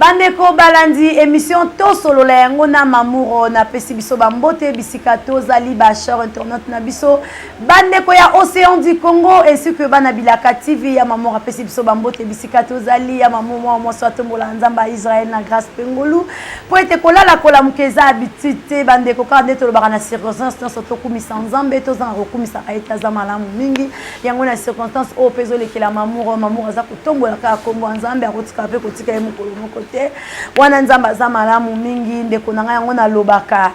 Bandeko balandi émission to solo la yango na mamuro na pesi biso bambote bisika to zali bachar internet na biso bandeko ya Océan du Congo ainsi que bana bilaka TV ya mamuro pesi biso bambote bisika to zali ya mamuro mo soto molanzamba Israël na grâce pengolu po ete kolala kola mukeza habitude bandeko ka ndeto lo bana circonstance na soto kumisa nzambe to za rokumisa aita za malamu mingi yango na circonstance o pezo lekela mamuro za kutombola ka kombo nzambe akotika pe kotika yemukolo côté wana nzamba za malamu mingi ndeko na yango na lobaka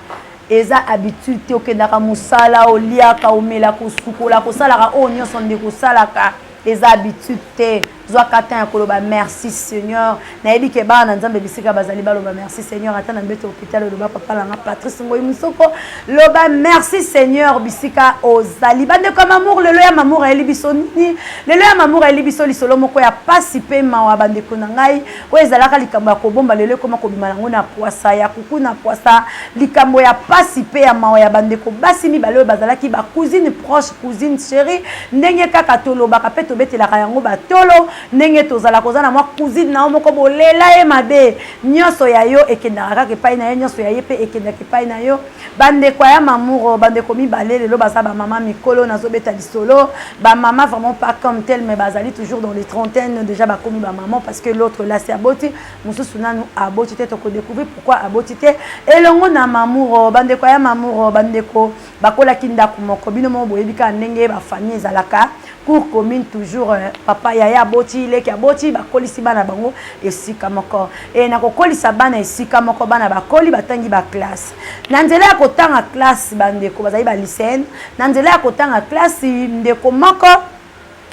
eza habitude te okendaka musala oliaka omela kosukola kosalaka o nyonso ndeko salaka eza habitude te zwa kata ya koloba merci Seigneur na yebi ke bana nzambe bisika bazali baloba merci Seigneur ata na mbeto hôpital loba papa la Patrice Ngoyi Musoko loba merci Seigneur bisika ozali bande comme amour lelo ya mamour eli biso nini lelo ya mamour eli biso lisolo moko ya pasi pe mawa bande kona ngai o ezalaka likambo ya kobomba lelo koma kobima nango na poisa ya kuku na poisa likambo ya pasi pe ya mawa ya bande ko basi mi balo bazalaki ba cousine proche cousine chérie ndenge kaka toloba ka pe tobetelaka yango batolo ndenge tozala kozana mwa cousine na moko bolela e mabe nyonso ya yo ekendaka kaka epai na yo nyonso ya ye pe ekendaka epai na yo bandeko ya mamuro bandeko mibale lelo baza ba mama mikolo nazobeta lisolo ba mama vraiment pas comme tel mais bazali toujours dans les trentaines déjà bakomi ba maman parce que l'autre là c'est aboti mususu nanu aboti te to découvrir pourquoi aboti te elongo na mamuro bandeko ya mamuro bandeko bakola kinda kumoko bino mo boyebika ndenge ba famille ezalaka cour commune toujours papa yaya aboti leki aboti bakolisi bana bango esika moko e na kokolisa bana esika moko bana bakoli batangi ba classe na nzela ya kotanga classe bandeko bazali ba lycéenne na nzela ya kotanga classe ndeko moko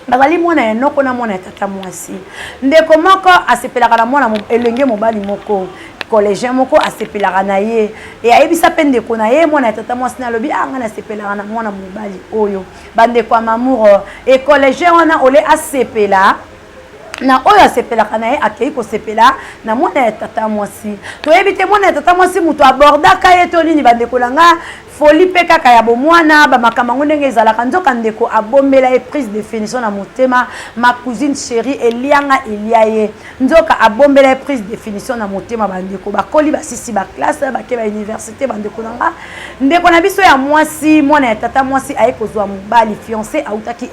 bazali mwana ya noko na mwana ya tata mwasi ndeko moko asepelaka na mwana elenge mobali moko collégien moko asepelaka na ye e ayebisa pe ndeko na ye mwana ya tata mwasi na lobi anga na sepelaka na mwana mobali oyo bandeko ya mamour e collégien wana ole asepela na oyo asepelaka na ye akei kosepela na mwana ya tata mwasi toyebi te mwana ya tata mwasi mutu abordaka ye to nini bandeko na nga folie pe kaka ya bomwana ba makambo ndenge ezalaka nzoka ndeko abombela e prise de définition na motema ma cousine chérie elianga eliaye nzoka abombela e prise de définition na motema bandeko bakoli basisi ba classe ba université bandeko nanga ndeko na biso ya mwasi mwana ya tata mwasi aye kozwa mobali fiancé autaki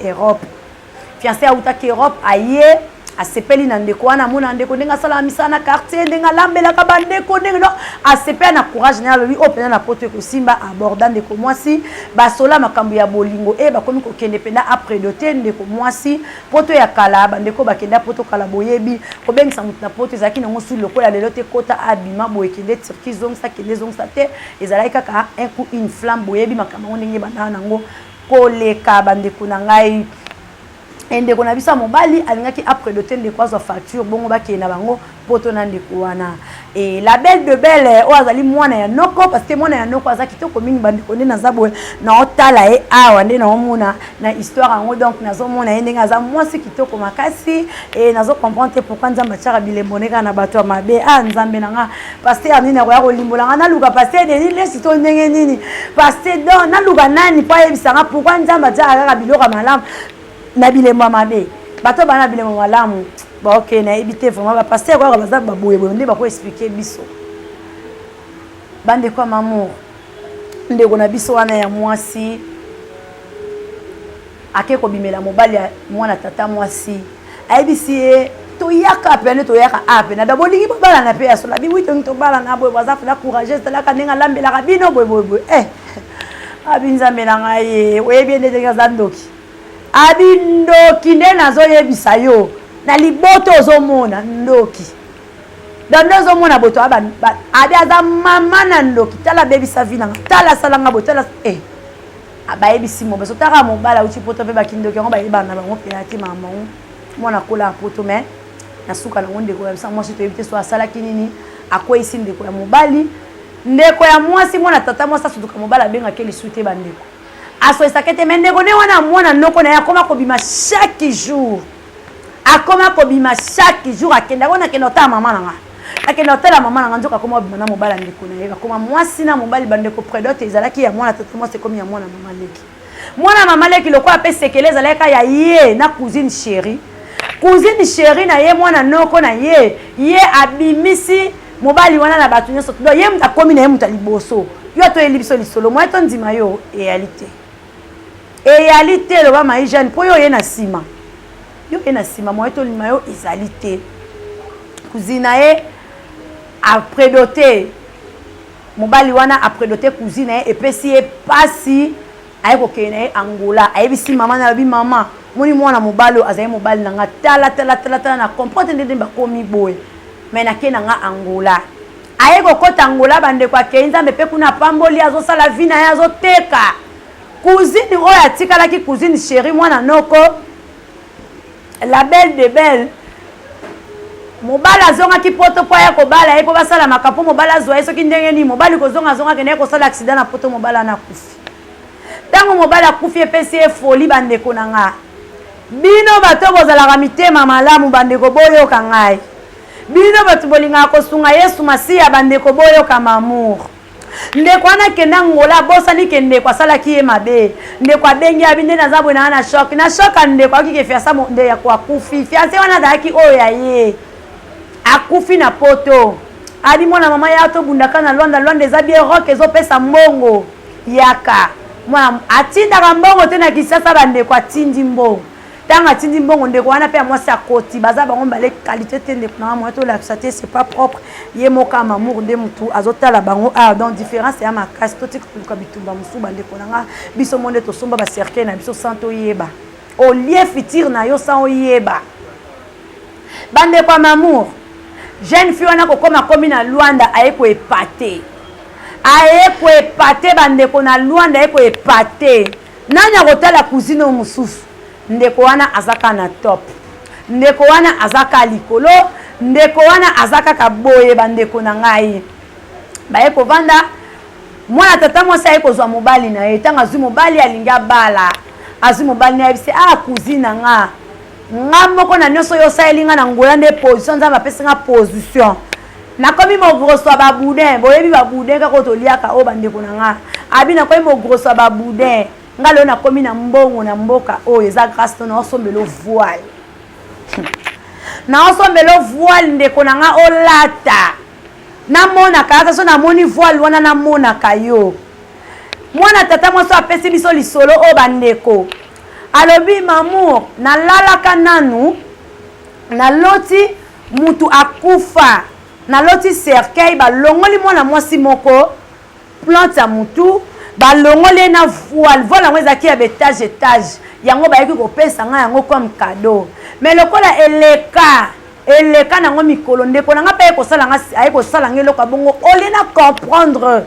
Europe aye asepeli na ndeko wana mona ndeko ndenga sala misana quartier ndenga lambela ka bandeko ndenga asepela na courage na lui opena na poto ko simba aborda ndeko mwasi basola makambo ya bolingo e bakomi ko kende penda après doté ndeko mwasi poto ya kala bandeko bakenda poto kala boyebi ko bengisa mutu na poto ezaki nango su lokola lelo te kota abima boyekende turki zongsa kende zongsa te ezalaki kaka un coup une flamme boyebi makambo ndenge bana nango koleka bandeko na ngai ndeko na bisa mobali alingaki après le temps de quoi facture bongo bakena bango poto na ndeko wana et la belle de belle o azali mwana ya noko parce que mwana ya noko azaki to komingi bandeko nde nazabwe na otala e awa nde na omona na histoire yango donc nazomona ndenge aza mwasi kitoko makasi et nazo comprendre pourquoi nzamba tshaka bilemboneka na bato ya mabe nzambe nanga parce que anini ya kolimbola nga naluka parce que deni lesi to ndenge nini parce que donc naluka nani pa yebisanga pourquoi nzamba tshaka kaka biloko malamu na bilembo mabe bato bana bilembo malamu ba OK na ebité vraiment ba pasteur kwa baza ba boye bonde ba ko expliquer biso bande kwa mamour ndeko na biso wana ya mwasi akeko bimela mobali ya mwana tata mwasi ayebisi to yaka pene to yaka apena da bolingi bala na pe asola bi wito to bala na boye baza fela courageuse la ka nenga lambela ka bino boye abinza melanga ye oyebi ndenge ngazandoki abindoki nde nazoyebisa yo na liboto ozomona ndoki dando ozomona boto abi aza mama na ndoki tala bebisa vi nanga tala salanga boto tala abayebisi mo baso taka mobala uti poto pe bakindoki yango bayebana bango penati mama mwana kola poto me na suka na ndeko ya mwasi to yebite so asalaki nini akwesi ndeko ya mobali ndeko ya mwasi mwana tata mwasi asutuka mobala bengaki lisuite bandeko aso esakete mendeko ne wana mwana noko na yakoma kobima chaque jour akoma kobima chaque jour akenda wana kenda ta mama nanga akenda tala mama nanga nzoka koma bima na mobala ndeko na yeka koma mwasi na mobali bandeko predote ezalaki ya mwana tata mwasi komi ya mwana mama leki lokwa pe sekeleza leka ya ye na cousine chérie cousine chérie na ye mwana noko na ye abimisi mobali wana na batu nyonso do ye muta komi na ye muta liboso yo to elibiso lisolo moi to ndima yo réalité lo ba mai jeune po yo ye na sima moi to lima yo ezalité cousine ye après doté mobali wana après doté cousine ye epesi ye pasi aye kokende ye Angola ayebisi mama na bi mama moni mwana mobali azaye mobali nanga tala na comprendre ndende bakomi boye mais na kena nga Angola aye kokota Angola bande kwa kenza mpe kuna pamboli azosala vina ya azoteka cousine oyo atikalaki cousine chérie mwana noko la belle de belle mobali azongaki poto po ya kobala ye po basala makapo mobali azwa ye soki ndenge nini mobali kozonga kende kosala accident na poto mobali na kufi tango mobali akufi epesi ye folie bandeko na nga bino bato bozalaka mitema malamu bandeko boyoka ngai bino bato bolingaka kosunga Yesu Masiya bandeko boyoka mamour ndeko wana kenda Angola bosani kendeko asalaki ye mabe ndeko abengi abinde naza bwe na shock ndeko akike fiasa nde ya kwakufi fiase wana daki oyo ya ye akufi na poto adi mwana mama ya to bundaka na Lwanda eza bien rock ezopesa mbongo yaka mwana atindaka mbongo te na Kisasa bandeko atindi mbongo tanga atindi mbongo ndeko wana pe mwasi akoti baza bango mbale qualité te ndeko na moi to la c'est pas propre ye moka mamour nde mutu azotala bango donc différence ya makasi to tikuka bitumba musuba ndeko nanga biso monde to somba ba cercle na biso santo yeba au lieu futur na yo sans yeba bande kwa mamour jeune fille wana kokoma komi na Luanda ayeko epate bandeko na Luanda ayeko epate nani akotala cousine mususu ndeko wana azaka na top ndeko wana azaka likolo ndeko wana azaka kaboye bandeko na ngai baye kovanda mwana tata mwasi aye kozwa mobali na ye tanga azu mobali alinga bala azu mobali na ye bise cousine nga moko na nyonso yo saelinga na ngola nde position nzamba pesi nga position nakomi mogoswa baboudin boyebi baboudin kako toliaka o bandeko na nga abi nakomi mogoswa baboudin nga leo nakomi na mbongo na mboka oyo eza grâce to na osombelo voile na osombelo voile ndeko na nga olata namonaka ata so namoni voile wana namonaka yo mwana tata mwasi apesi biso lisolo o bandeko alobi mamour nalalaka nanu naloti mutu akufa naloti cercueil balongoli mwana mwasi moko plante ya mutu balongoli na voile yango ezaki ya betage yango bayaki kopesa nga yango comme cadeau mais lokola eleka nango mikolo ndeko nanga mpe aye kosala nga eloko bongo olie na comprendre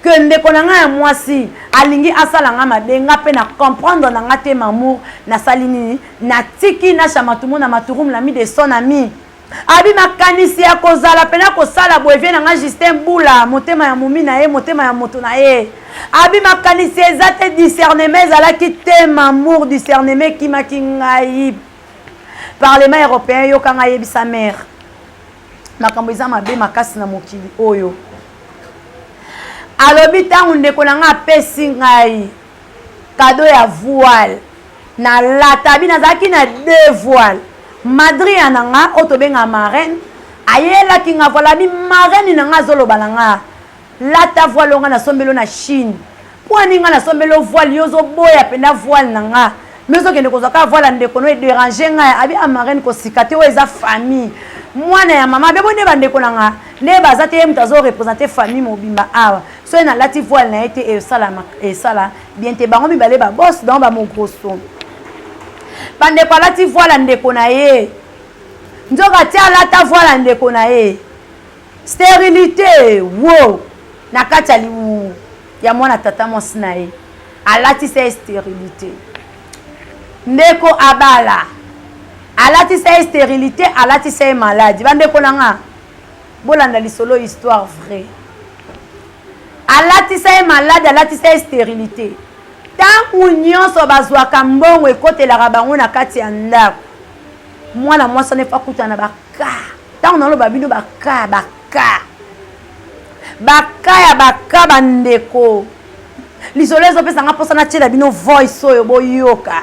que ndeko nanga ya mwasi alingi asala nga mabe nga mpe na comprendre nanga te mamour nasali nini natiki nashamatumu na maturumu na mi de son ami abi makanisi ya kozala pena kosala boevie nanga Justin Bula motema ya mumi na ye motema ya moto na ye abi makanisi eza te discernement ezalaki te mamour discernement kimaki ngai parlement européen yoka ngai yebisa mère makambo eza mabe makasi na mokili oyo alobi ntango ndeko na nga apesi ngai kado ya voile na lata abi nazalaki na 2 voile madri ya nanga oyo tobenga marraine ayelaki nga voile abi marraine na nga azoloba na nga lata voile onga nasombelo na Chine mpo aninga nasombelo voile yo ozoboya penda voile na nga mais ozokende kozwaka voile ndeko no edérange ngai abi amarraine kosika te oyo eza famille mwana ya mama bebo nde bandeko na nga nde baza te ye mutu azorepresente famille mobimba awa so ye nalati voile na ye te esala bien te bango mibale babosi bango bamogroso bandeko alati voile ndeko na ye nzoka te alata voile ndeko na ye stérilité wo na kati ya liwu ya mwana tata mwasi na ye alatisa ye stérilité ndeko abala alatisa ye stérilité alatisa ye maladie bandeko na nga bolanda lisolo histoire vrai alatisa ye maladie alatisa ye stérilité ntango nyonso bazwaka mbongo ekotelaka bango na kati ya ndako mwana mwasi wana efa kuta na baka ntango naloba bino baka ya baka bandeko lisolo ezopesanga mposa natiela bino voice oyo boyoka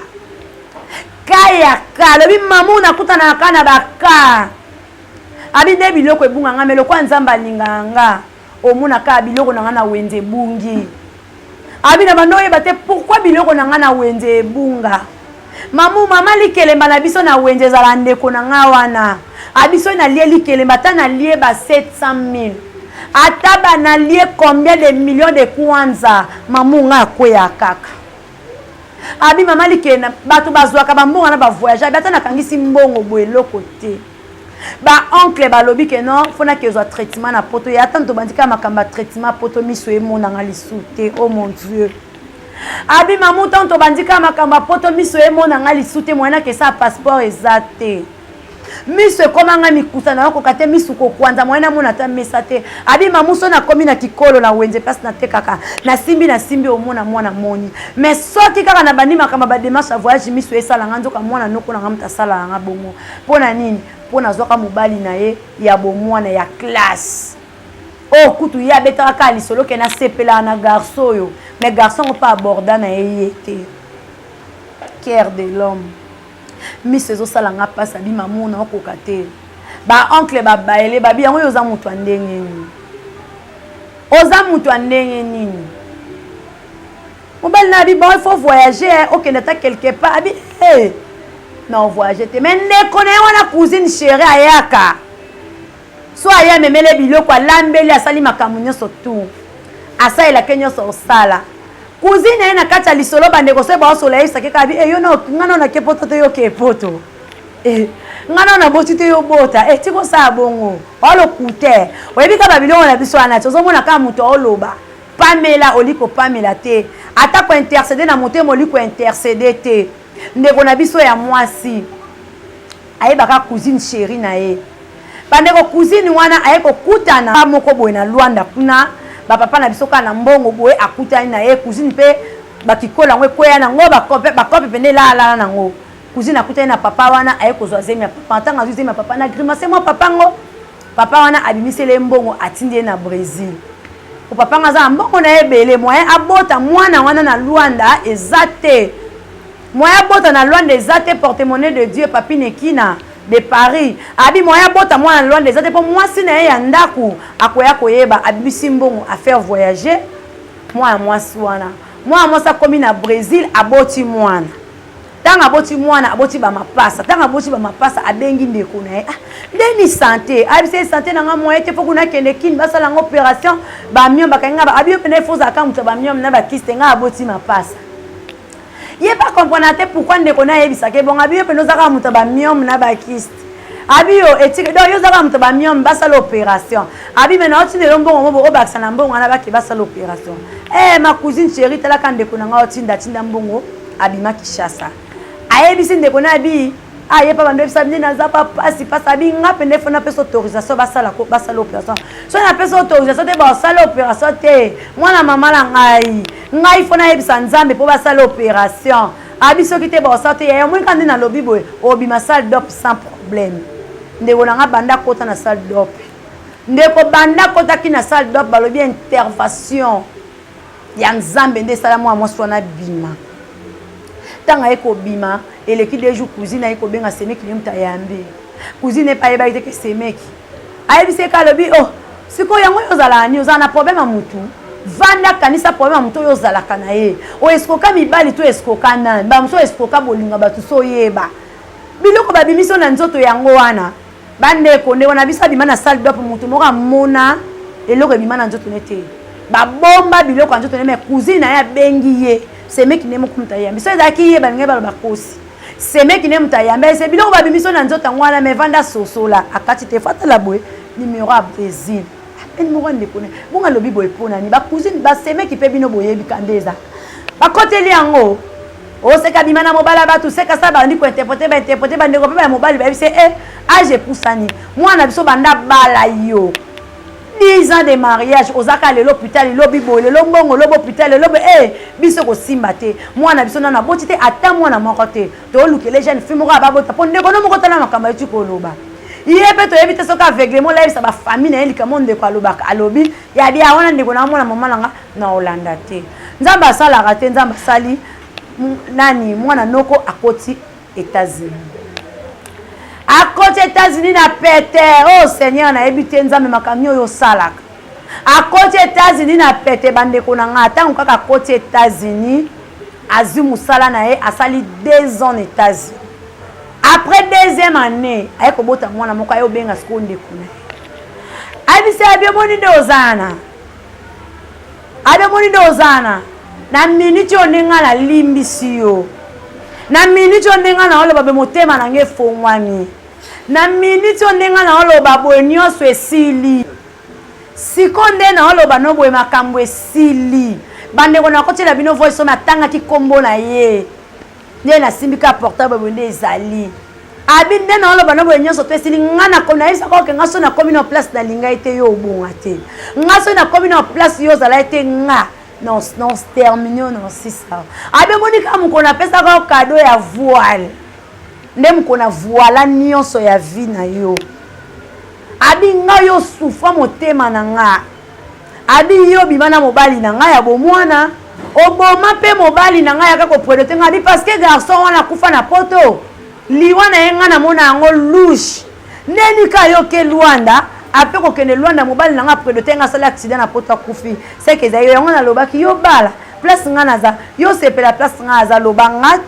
kaya ka lobi mamu nakutana kana baka abi ne biloko ebunga nga meloko nzamba linganga omuna ka biloko na nga na wenze bungi abi na bando yeba te pourquoi biloko na nga na wenze bunga mamu mama likelemba na biso na wenze zala ndeko na nga wana abiso na lie likelemba ta na lie ba 700 000 ataba na lie combien de millions de kwanza mamu nga koya kaka abi mama likena bato bazwaka bambonga na ba voyage abi atana kangisi mbongo boye loko te ba oncle balobi ke non fona ke zo traitement na poto ya tanto bandika makamba traitement poto miso emona nga lisute oh mon dieu abi mamu tanto bandika makamba poto miso emona nga lisute mwana ke sa passeport ezate miso komanga mikusa na ko kate misu ko kwanza mwana mona ta mesate abi mamu so na komi na kikolo na wenze passe na tekaka na simbi omona mwana moni mais soki kaka na bandi makamba ba démarche voyage miso esala nga nzoka mwana noko na ngamta sala nga bongo pona nini pona zoka mobali na ye ya bomwana ya classe oh kutu ya betaka ka lisolo ke na sepela na garçon yo mais garçon ko pa aborda na ye te cœur de l'homme Miss ezo sala nga pasa bi mamu na okoka te ba oncle ba baele ba bi yango yoza mutu andenge nini oza mutu andenge nini mobali na bi bon il faut voyager ok nata quelque part abi non voyager te mais ne connaît wana cousine chérie ayaka so aya memele biloko alambeli asali makambo nyonso tu asalela kenyo so sala cousine na kati ya lisolo bandeko so ba so laisa ke kabi yo na ngana na kepoto te yo kepoto ngana na boti te yo bota tiko sa bongo olo kute oyebi ka babilongo na biso ana tozo mona ka muto oloba pamela oliko pamela te ata ko intercéder na motemo oliko intercéder te ndeko na biso ya mwasi ayeba ka cousine chérie na ye bandeko cousine wana ayeko kutana moko boye na Luanda kuna ba papa na biso kana mbongo boye akutani na ye cousine pe bakikola ngwe koya na ngo bakope pene la nango cousine akutani na papa wana ayeko zwa zemi ya papa tanga zemi ya papa na grimace mo papa ngo papa wana abimisele mbongo atindi na Brésil o papa ngaza mbongo na ebele moyen abota mwana wana na Luanda ezate moyen abota na Luanda ezate porte-monnaie de Dieu papi nekina de Paris abi moya bota mwana loin des autres pour moi si na ya ndaku akoya koyeba abisi mbongo a faire voyager moi swana moi sa komi na Brésil aboti mwana tanga aboti mwana aboti ba mapasa tanga aboti ba mapasa abengi ndeko na ye ndeni santé abisi santé na nga moyen te faut na kende kin basala nga opération ba miom bakanga ba abi pene faut zaka muto ba miom na ba kiste nga aboti mapasa ye pas comprendre te pourquoi ndeko na yebisa ke bon abi yo peno zaka muto ba miom na ba kiste abi yo etike do yo zaka muto ba miom basala opération abi mena otinde lombongo mo obakisa na mbongo na baki basala opération ma cousine chérie tala kan ndeko na nga otinda tinda mbongo abima Kishasa ayebisi ndeko na abi ye pa bando bisa bini na zapa pasi abi nga pende fona pesa autorisation basala opération so na pesa autorisation te basala opération te mwana mama la ngai fona yebisa nzambe po basala opération abi soki te basala te ya mwinga ndi na lobi boye obima salle d'op sans problème ndeko na nga banda kota na salle d'op ndeko banda kota ki na salle d'op balobi intervention ya nzambe nde sala mwa mwaswana bima tanga eko bima eleki deju cousine ayeko benga semeki ne mutayambe cousine pa yeba iteke semeki ayebise ka lobi siko yango yozala ni ozala na problème mutu vanda kanisa problème mutu yozala kana ye eskoka mibali to eskoka na ba muso eskoka bolinga batu so yeba biloko babimiso na nzoto yango wana bande konde wana bisa bima na salle d'op mutu moka mona eloko bima na nzoto nete ba bomba biloko na nzoto ne me cousine ya bengi ye semeki ne mutayambe so ezaki ye balinga balo bakosi semeki ne mutayambe se biloko babimiso na nzoto ngwana me vanda sosola akati te fatala boy numéro à Brésil apeni mo ngande kone bonga lobi boy pona ni ba cousine ba semeki pe bino boye bikandeza ba koteli yango seka bimana mobala batu seka sa bandi ko interpréter ba ndeko pe ba mobali ba bise age poussani mwana biso banda bala yo 10 ans de mariage ozaka lelo hôpital lobi boye lelo mbongo lobo hôpital lobo biso ko simba te mwana biso na boti te ata mwana moko te to lukele jeune fille moko ababota po ndeko no moko tala makamba yetu ko loba ye pe to yebite soka aveuglement la sa ba famille na elika monde ko aloba alobi ya bia wana ndeko na mwana mama langa na Hollande te nzamba sala rate nzamba sali nani mwana noko akoti États-Unis. À côté États-Unis na pété, oh Seigneur na ebité nzambe makamio yo salaka. À côté États-Unis na pété bande konanga tant kaka côté États-Unis azu musala na ye asali 2 ans aux États-Unis. Après 2e année, ayeko bota mwana moko ayo benga skonde kuna. Abise abiyomoni dozana. Abiyomoni dozana. Na minute onenga na limbisi yo. Na minute onenga na oloba be motema na nge fongwani. Na minute onenga na oloba boye nyonso esili. Sikonde na oloba no boye makambo esili. Bande kona kotela bino voice so matanga ki kombo na ye. Nde na simbika portable bonde ezali. Abi nde na oloba no boye nyonso to esili ngana kona isa ko ke ngaso na komi no place na linga ete yo obonga te. Ngaso na komi no place yo zala ete nga. Non, terminons non si ça. Abe monika mukona pesa ka cadeau ya voile. Nde mukona voile nyonso ya vie na yo. Abi nga yo souffra motema na nga. Abi yo bimana mobali na nga ya bomwana. Oboma pe mobali na nga ya kako predote nga bi parce que garçon wana kufa na poto. Liwana yenga na mona ngo louche. Neni ka yo ke Luanda. Après qu'on kene Luanda mobile nanga predote nga sala accident na poto akufi c'est que zayo yango na lobaki yo bala place nga naza yo sepela place nga za lobanga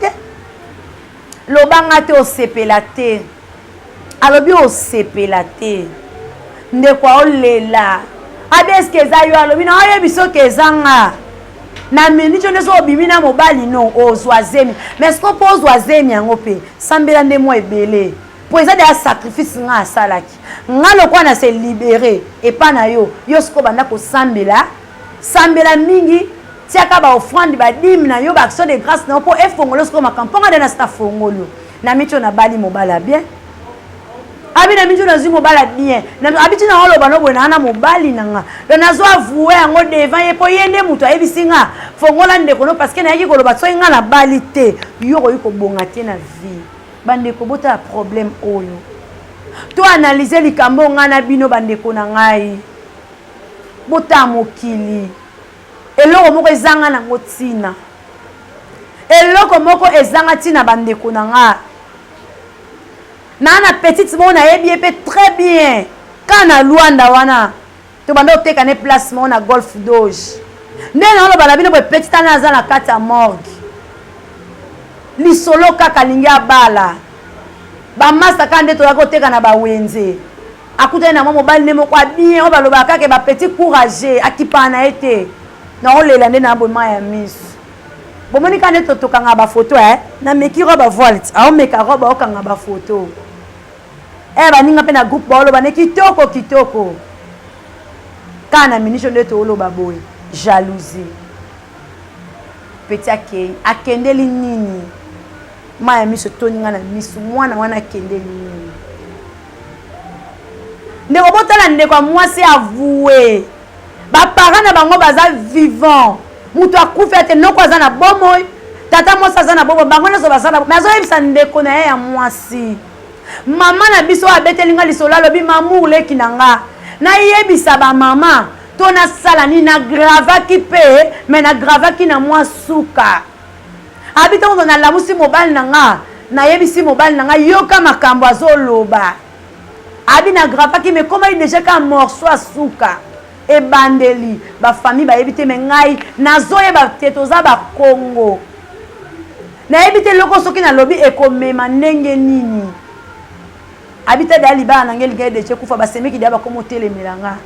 te o sepela te alobi o sepela te nde kwa olela abi eske zayo alobi na oye biso ke zanga na minute ndeso obimi na mobile non o zoazemi mais ko po zoazemi yango pe sambela nde mo ebele pour ça des sacrifices nga salaki nga lokwa na se libérer et pas na yo sko banda ko sambela mingi tiaka ba offrande ba dim na yo ba action de grâce na po e fongolo sko makamponga de na sta fongolo na micho na bali mobala bien abi na micho na zi mobala bien na abi tina holo bano bona na mobali na nga do na zo avouer yango devant ye po yende muto ayebisinga fongola ndeko no parce que na yiki koloba so nga na bali te yo ko yiko bonga te na vie bande ko bota problème oyo to analyser likambo ngana bino bandeko na ngai bota mokili eloko moko ezanga na ngotina eloko moko ezanga tina bandeko na nga na petite mo na yebi pe très bien kana Luanda wana to bando teka ne place mo na golf doge ndena lo bala bino petite na za na kata morgue lisolo kaka lingia bala ba masta kande to yako teka na ba wenze akuta na mobile ne moko bien o baloba kaka ba petit courage akipana ete na olela nde na aboma ya miss bomoni kande to tokanga ba photo na meki roba voile a o meka roba okanga ba photo ba ninga pe na groupe ba oloba ne kitoko kana minisho nde to oloba boy jalousie petit akendeli nini maya miso toninga na miso mwana wana kendeli nini ndeko botala ndeko mwasi avoué ba parents na bango baza vivant mutu akufa te noko aza na bomo tata mwasi aza na bomo bango nyonso basala mais azoyebisa ndeko na ye ya mwasi mama na biso abetelinga lisolo alobi mamour leki na nga nayebisa bamama to nasala nini nagravaki pe me nagravaki na mwa suka abi ntango nalamusi mobali na nga nayebisi mobali na nga yoka makambo azoloba abi nagravaki me komai deja ka morceau asuka ebandeli bafamille bayebi te me ngai nazoyeba te toza bakongo nayebi te loko soki nalobi ekomema ndenge nini abita da libana na ngeli gaide che kufa basemeki dia bakomo telemela nga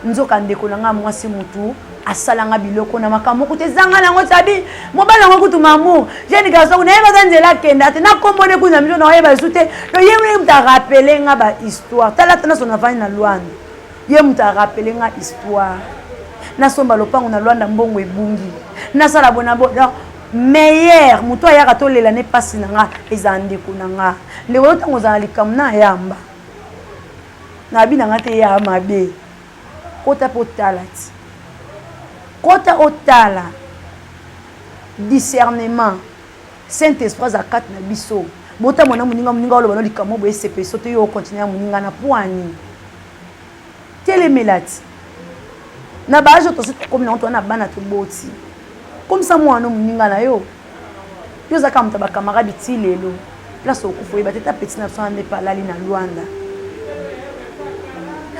nzoka ndeko na nga mwasi mutu asala nga biloko na makambo kutezanga nango tabi mobala ngo kutu mamu jeune garçon na yeba nzela kenda te na kombone kuna mjo na yeba zute to yemwe mta rappeler nga ba histoire tala tana sona vani na Luanda ye mta rappeler nga histoire na somba lopango na Luanda mbongo ebungi na sala bona bona meilleur muto ayaka to lela ne pasi na nga ezande kuna nga ndeko tango za likam na yamba na bina ngate ya mabe kota potalati kota otala discernement Saint-Esprit za kat na biso bota mona muninga oloba no likamo bo SP soto yo continuer muninga na poani telemelati na bajo to sito comme na to na bana to boti comme ça moi no muninga na yo yo za ka mutaba camarade ti lelo place okufoye bateta petit na so ande palali na Luanda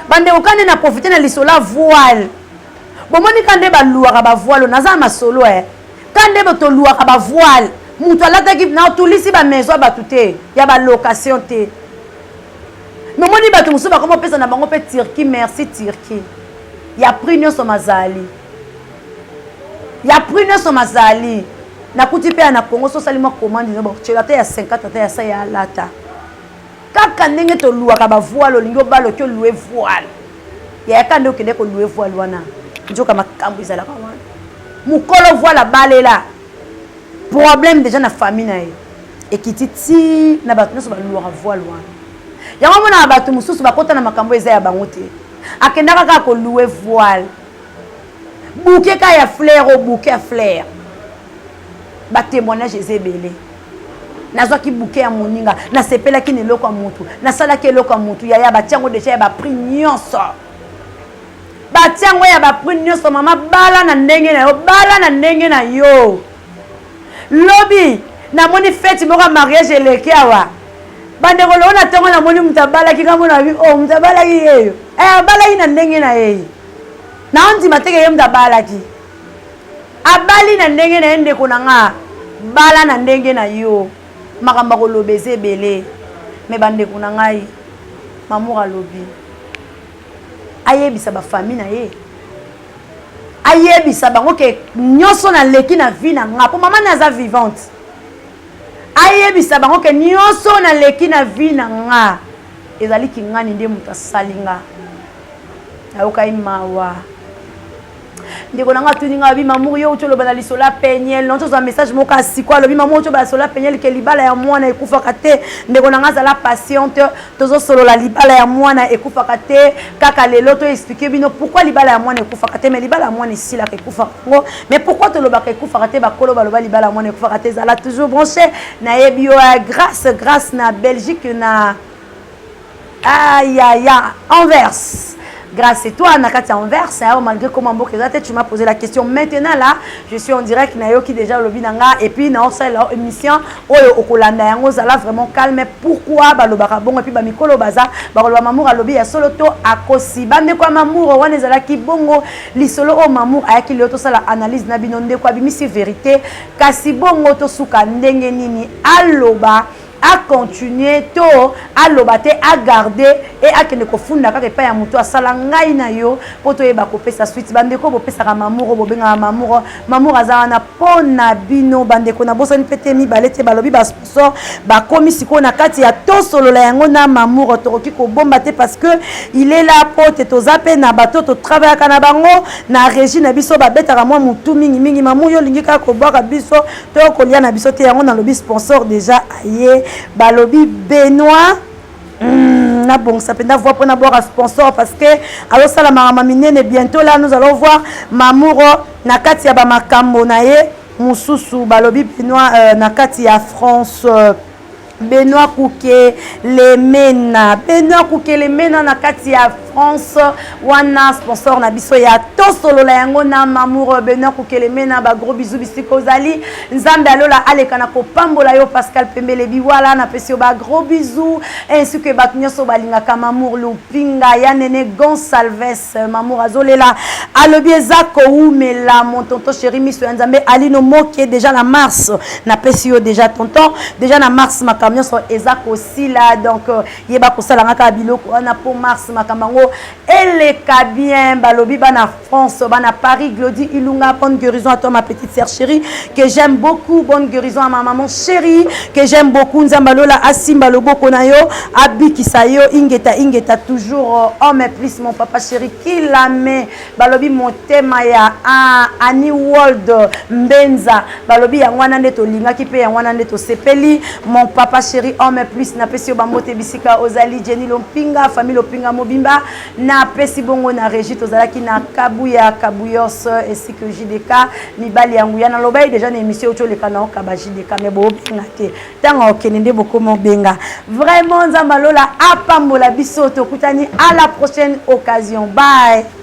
bande okane na profiter na lisola voile bomoni kande ba luaka ba voile naza masolo kande boto luaka ba voile mutu alataki na tulisi ba maison ba tuté ya ba location te momoni batu musu ba komo pesa na bango pe Turquie merci Turquie ya prix nyonso mazali na kuti pe na Congo so salima commande no ba chelata ya 50 ata ya sa ya lata kaka ndenge to luaka ba voile lingo balo to louer voile ya kande okende ko louer voile wana njoka makambo izala ka wana mukolo voile balela problème déjà na famille na ye ekititi na batu nyonso ba luaka voile wana yango mona batu mususu bakota na makambo eza ya bango te akenda kaka ko louer voile bouquet ka ya fleur au bouquet à fleur ba témoignage ezebele nazwaki bouquet ya moninga na sepela ki neloko ya mutu na sala ki eloko ya mutu ya batiango déjà ya ba prix nyonso batiango ya ba prix nyonso mama bala na ndenge na yo lobi na moni fête moko mariage eleki awa bande ko lona tongo na moni mutabala ki kamo na bi oh mutabala ki yeyo bala ina ndenge na yeye na onzi mateke ye mutabala ki abali na ndenge na ende ko nga bala na ndenge na yo makamba ko lobeze belé me bande ko ngai mamour alobi ayebisa ba famille na ye ayebisa bango ke nyonso na leki na vie na nga po mama naza vivante ayebisa bango ke nyonso na leki na vie na nga ezali ki ngani nde muta salinga ayoka imawa ndeko nanga tuninga bi mamour yo utolo bana lisola penyel non tozo message moka sikwa lobi mamour utolo bana lisola penyel ke libala ya mwana ekufaka te ndeko nanga za la patiente tozo solo la libala ya mwana ekufaka te kaka lelo to expliquer bino pourquoi libala ya mwana ekufaka te mais libala ya mwana isila ka ekufaka ngo mais pourquoi to loba ka ekufaka te bakolo baloba libala ya mwana ekufaka te zala toujours branché na yebi yo grâce na Belgique na Anvers. Grâce à toi, Nakati Anvers, malgré comment tu m'as posé la question. Maintenant là, je suis en direct, Nayoki déjà lobby nanga et puis dans cette émission, Oyo Okolanda yango zala vraiment calme. Pourquoi balobaka bon et puis ba mikolo baza, baloba mamour a lobby ya solo to akosi. Bande kwa mamour wana zala ki bongo li solo o mamour ayaki le to sala analyse na binonde kwa bimisi vérité. Kasi bongo to suka ndenge nini aloba à continuer to à lobater à garder et à kene ko funda kaka pa ya muto asala ngai na yo poto e ba ko pesa suite bande ko bo pesa ka mamour bo benga mamour azana na pona bino bande ko na bosani pete mi balete balobi ba sponsor ba komisi ko na kati ya to solo la yango na mamour to ki ko bomba te parce que il est là pote to zape na bato to travailler kana bango na régie na biso ba betaka moi mutu mingi mamour yo lingi ka ko boka biso to ko lia na biso te yango na lobi sponsor déjà aye balobi Benoît na bon ça peut voir pour avoir un sponsor parce que alors ça la mama minene bientôt là nous allons voir mamour na kati ya ba makambo na ye mususu balobi Benoît na kati ya France Benoît Kouké les mena na kati ya France wana sponsor na biso ya to solo la yango na mamour Benoît Kouké les mena ba gros bisous bisiko zali nzambe alola aleka na ko pambola yo Pascal Pembele biwala na pesio ba gros bisous ainsi que ba nyoso balinga ka mamour Lupinga ya nene Gonsalves mamour azolela alobi ezako umela mon tonton chéri miso nzambe alino moke déjà na mars na pesio déjà tonton déjà na mars ma camion so ezako sila donc yeba ko sala ngaka biloko na po mars makamango eleka bien balobi bana France bana Paris Glody Ilunga bonne guérison à toi ma petite sœur chérie que j'aime beaucoup bonne guérison à ma maman chérie que j'aime beaucoup nzambalola asimba loboko na yo abikisa yo ingeta toujours homme plus mon papa chéri qui la met balobi motema ya Annie World Mbenza balobi ya ngwana ndeto linga ki pe ya ngwana ndeto sepeli mon papa chéri homme plus na pesi bambote bisika ozali Jenny Lompinga famille Lopinga mobimba na pesi bongo na régie tozalaki na Kabuya Kabuyos ainsi que JDK mibali yangu ya na lobai déjà na émission ocho le kana okaba JDK mais bo benga te tanga okenende boko mo benga vraiment nzambalola apambola biso tokutani à la prochaine occasion bye.